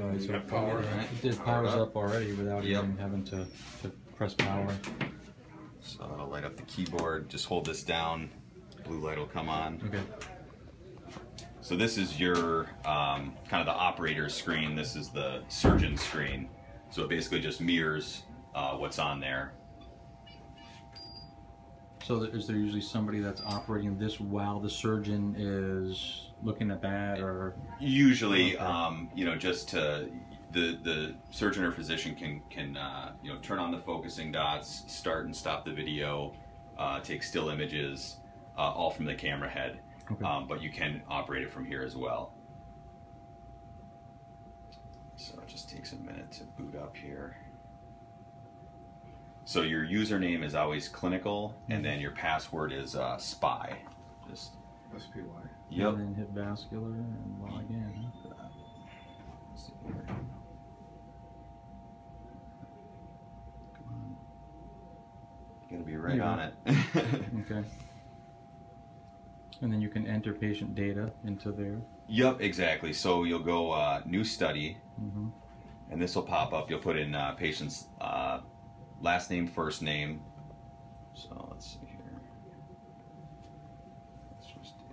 Alright, so got power. it did powers up already without Yep. even having to press power. So it'll light up the keyboard. Just hold this down. Blue light will come on. Okay. So this is your kind of the operator's screen. This is the surgeon's screen. So it basically just mirrors what's on there. So is there usually somebody that's operating this while the surgeon is looking at that, or? Usually, Okay. you know, just to, the surgeon or physician can you know, turn on the focusing dots, start and stop the video, take still images, all from the camera head. Okay. But you can operate it from here as well. So it just takes a minute to boot up here. So your username is always clinical, and then your password is spy. Just SPY. yep. And then hit vascular and log in. Let's see here. Come on. You gotta be right Yeah. on it. Okay. And then you can enter patient data into there. Yep, exactly. So you'll go new study, Mm-hmm. and this will pop up. You'll put in patient's last name, first name. So let's see here. Let's just do,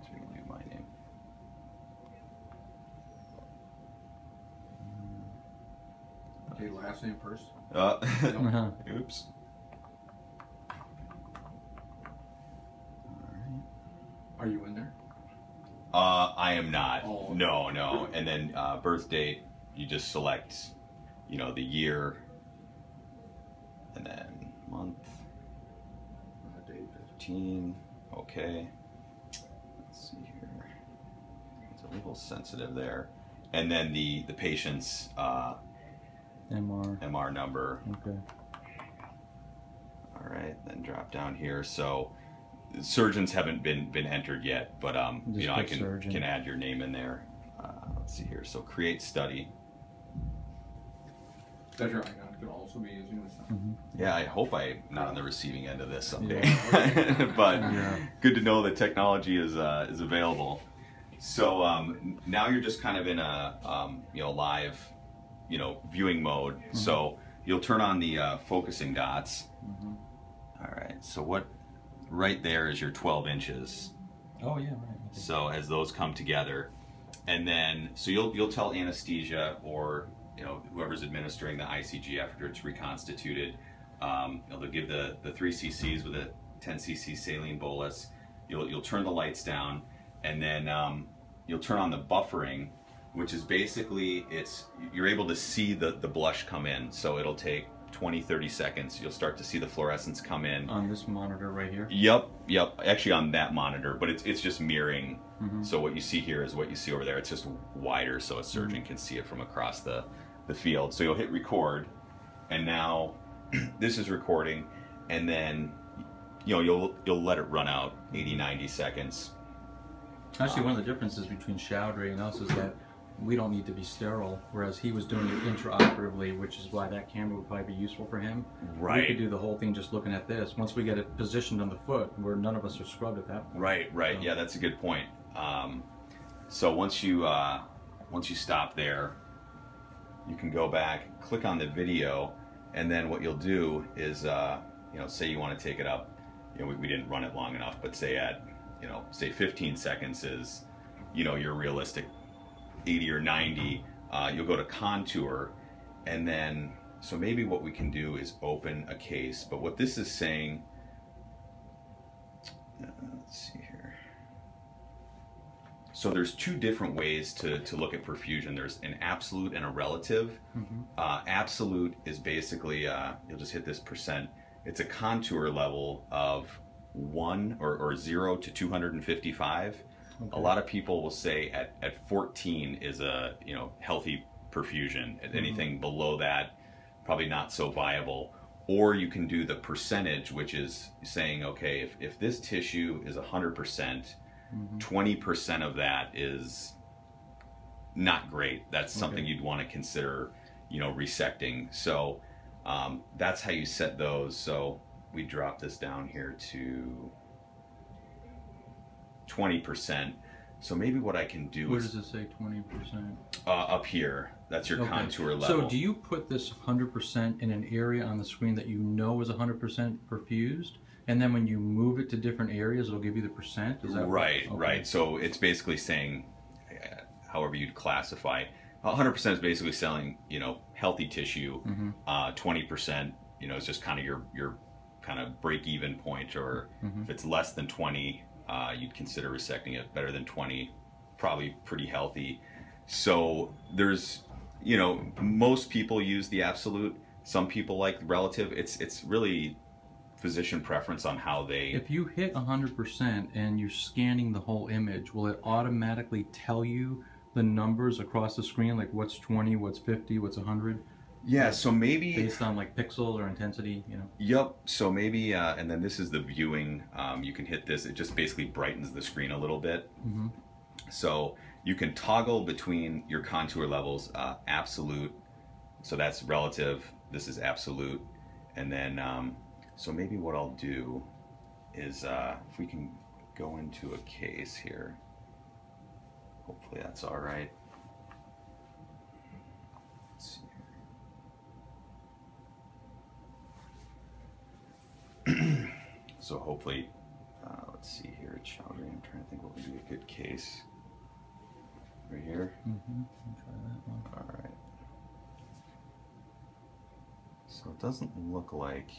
so we can do my name. Okay, last name first. Uh-huh. Oops. Alright. Are you in there? I am not. Oh. No. And then birth date, you just select, you know, the year, and then month, Date. 15. Okay. Let's see here. It's a little sensitive there. And then the patient's MR. MR number. Okay. All right. Then drop down here. So surgeons haven't been entered yet, but Just you know, I put surgeon. can add your name in there. Let's see here. So create study. That your icon could also be using this. Mm-hmm. Yeah, I hope I'm not on the receiving end of this someday. Yeah. But Yeah. good to know that technology is available. So now you're just kind of in a you know, live, you know, viewing mode. Mm-hmm. So you'll turn on the focusing dots. Mm-hmm. All right. So what? Right there is your 12 inches. Oh yeah, right. Okay. So as those come together, and then so you'll tell anesthesia, or you know, whoever's administering the ICG after it's reconstituted. You know, they'll give the 3 cc's with a 10 cc saline bolus. You'll turn the lights down, and then you'll turn on the buffering, which is basically you're able to see the blush come in. So it'll take 20-30 seconds. You'll start to see the fluorescence come in. On this monitor right here. Yep. Actually on that monitor, but it's just mirroring. Mm-hmm. So what you see here is what you see over there. It's just wider, so a surgeon can see it from across the field. So you'll hit record, and now this is recording, and then you know, you'll let it run out 80-90 seconds. Actually, one of the differences between Chowdhury and us is that we don't need to be sterile, whereas he was doing it intraoperatively, which is why that camera would probably be useful for him. Right. We could do the whole thing just looking at this. Once we get it positioned on the foot, where none of us are scrubbed at that point. Right. So- Yeah, that's a good point. So once you stop there, you can go back, click on the video, and then what you'll do is, you know, say you want to take it up. You know, we didn't run it long enough, but say at, you know, say 15 seconds is, you know, your realistic 80 or 90. You'll go to contour, and then so maybe what we can do is open a case. But what this is saying, let's see here. So there's two different ways to look at perfusion. There's an absolute and a relative. Mhm. Absolute is basically, you'll just hit this percent. It's a contour level of 1 or 0 to 255. Okay. A lot of people will say at 14 is a, you know, healthy perfusion. At anything below that, probably not so viable. Or you can do the percentage, which is saying, okay, if this tissue is 100%, 20% of that is not great. That's something you'd want to consider, you know, resecting. So that's how you set those. So we drop this down here to 20%. So maybe what I can do Where is does it say 20%? up here. That's your Okay. contour level. So do you put this 100% in an area on the screen that you know is 100% perfused, and then when you move it to different areas, it'll give you the percent? Is that Right, okay. right. So it's basically saying, however you'd classify, 100% is basically selling, healthy tissue. 20%, is just kind of your kind of break-even point, or if it's less than 20, you'd consider resecting it. Better than 20, probably pretty healthy. So there's, most people use the absolute. Some people like relative. It's really physician preference on how they. If you hit 100% and you're scanning the whole image, will it automatically tell you the numbers across the screen, like what's 20, what's 50, what's 100? Yeah, so maybe Based on like pixels or intensity, Yep. So maybe, and then this is the viewing. You can hit this. It just basically brightens the screen a little bit. So you can toggle between your contour levels, absolute. So that's relative. This is absolute. And then, so maybe what I'll do is, if we can go into a case here. Hopefully that's all right. Let's see here. So hopefully, let's see here at Chowdhury. I'm trying to think what would be a good case. Right here. Try that one. All right. So it doesn't look like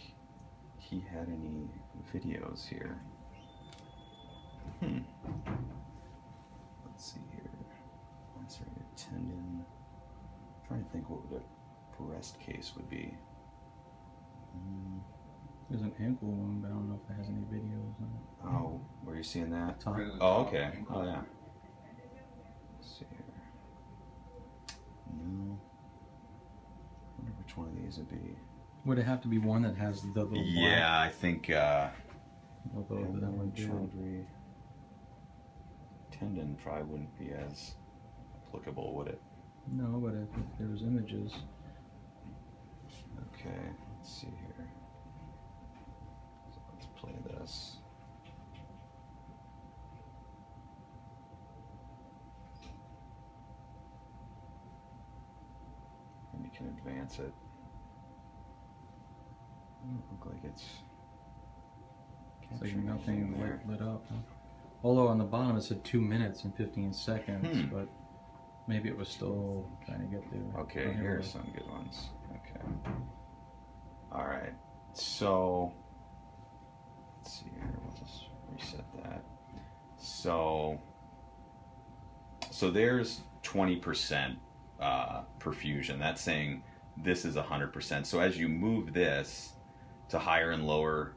he had any videos here. Let's see here. Lacerated tendon. I'm trying to think what would a breast case would be. There's an ankle wound, but I don't know if it has any videos on it. Oh, where are you seeing that? Top. Right at the Oh, top, okay. ankle. Oh, yeah. Let's see here. No. I wonder which one of these would be. Would it have to be one that has the little Yeah, I think black logo that Elbow would do it? Chowdhury tendon probably wouldn't be as applicable, would it? No, but if there's images. Okay, let's see here. So let's play this. And you can advance it. Doesn't look like it's It's like capturing nothing anything there. lit up. Huh? Although on the bottom it said 2 minutes and 15 seconds, but maybe it was still trying to get there. Okay, Oh, here we are go. some good ones. Okay. All right. So let's see here. We'll just reset that. So there's 20% perfusion. That's saying this is 100%. So as you move this to higher and lower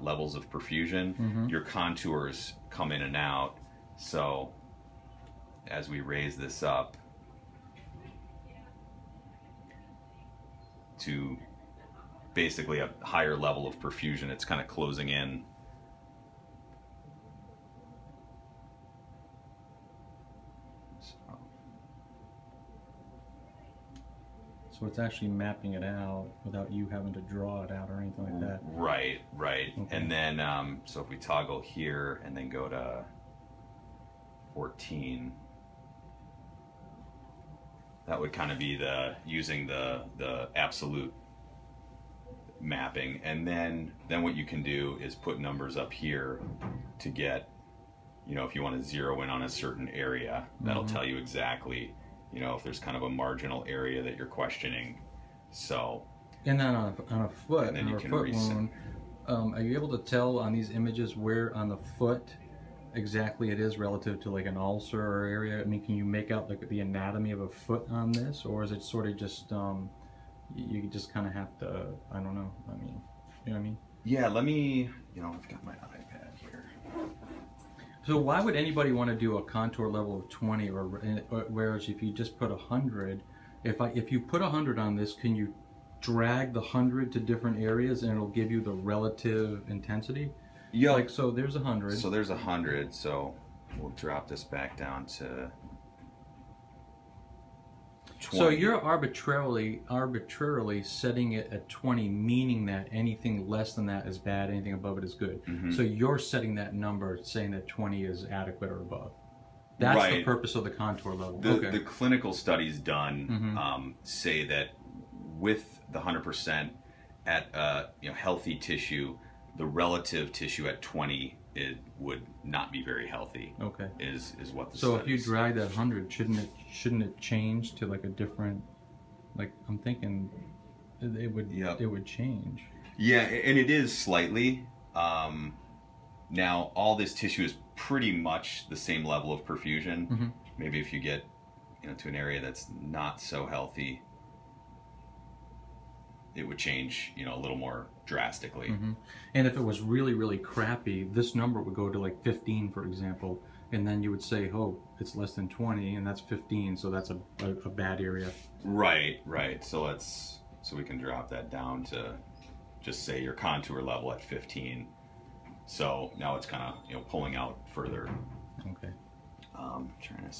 levels of perfusion, your contours come in and out. So as we raise this up to basically a higher level of perfusion, it's kind of closing in. So it's actually mapping it out without you having to draw it out or anything like that. Right, right. Okay. And then, so if we toggle here and then go to 14, that would kind of be using the absolute mapping. And then what you can do is put numbers up here to get, if you want to zero in on a certain area, that'll tell you exactly, if there's kind of a marginal area that you're questioning. So. And then on a foot, And then on you a can foot reset. wound, are you able to tell on these images where on the foot exactly it is relative to like an ulcer or area? I mean, can you make out like the anatomy of a foot on this, or is it sort of just you just kind of have to? I don't know. I mean, you know what I mean? Yeah, let me, I've got my iPad here. So why would anybody want to do a contour level of 20, or whereas if you just put 100, if you put 100 on this, can you drag the 100 to different areas and it'll give you the relative intensity? Yeah. Like, so there's 100. So there's 100. So we'll drop this back down to 20. So you're arbitrarily setting it at 20, meaning that anything less than that is bad, anything above it is good. So you're setting that number saying that 20 is adequate or above. That's the Right. purpose of the contour level. The, Okay. the clinical studies done Mhm. say that with the 100% at healthy tissue, the relative tissue at 20 it would not be very healthy. Okay. Is what the So if you studies- dry that 100, shouldn't it change to like a different? Like I'm thinking, it would Yep. it would change. Yeah, and it is slightly. Now, all this tissue is pretty much the same level of perfusion. Mhm. Maybe if you get to an area that's not so healthy, it would change a little more drastically. Mhm. And if it was really, really crappy, this number would go to like 15, for example, and then you would say, oh, it's less than 20, and that's 15, so that's a bad area. Right. So we can drop that down to just say your contour level at 15. So now it's kind of pulling out further. Okay. Trying to